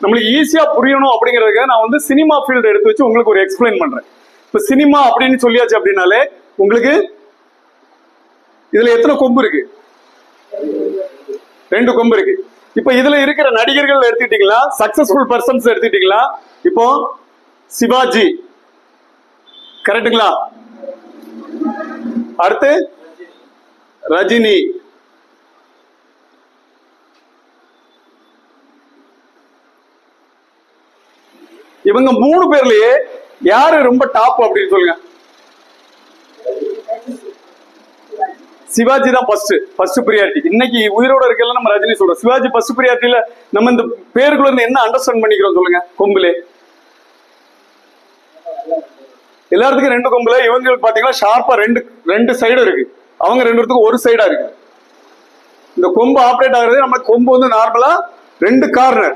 நம்மளுக்கு ஈஸியா புரியணும் அப்படிங்கிறதுக்கு நான் வந்து சினிமா ஃபீல்டு எடுத்து வச்சு உங்களுக்கு ஒரு எக்ஸ்பிளைன் பண்றேன். இப்ப சினிமா அப்படின்னு சொல்லியாச்சு அப்படின்னாலே உங்களுக்கு இதுல எத்தனை கொம்பு இருக்கு? 2 கொம்பு இருக்கு. இப்ப இதுல இருக்கிற நடிகர்கள் எடுத்துக்கிட்டீங்களா, சக்சஸ்ஃபுல் பர்சன்ஸ் எடுத்துக்கிட்டீங்களா? இப்போ சிவாஜி கரெக்டுங்களா? அடுத்து ரஜினி, இவங்க 3 பேர்லயே யாரு ரொம்ப டாப் அப்படின்னு சொல்லுங்க. சிவாஜி தான் ஃபர்ஸ்ட் பிரியாரிட்டி. இன்னைக்கு உயிரோட இருக்கல நம்ம ரஜினி சொல்றோம். சிவாஜி ஃபர்ஸ்ட் பிரியாரிட்டியில நம்ம இந்த பேருக்குள்ள இருந்து என்ன அண்டர்ஸ்டாண்ட் பண்ணிக்கிறோம் சொல்லுங்க. கொம்புலே எல்லாத்துக்கும் 2 கொம்புல, இவங்களுக்கு பாத்தீங்கன்னா ஷார்ப்பா ரெண்டு சைடு இருக்கு, அவங்க 2 பேருக்கு ஒரு சைடா இருக்கு. இந்த கொம்பு ஆப்ரேட் ஆகுறது நம்ம கொம்பு வந்து நார்மலா 2 கார்னர்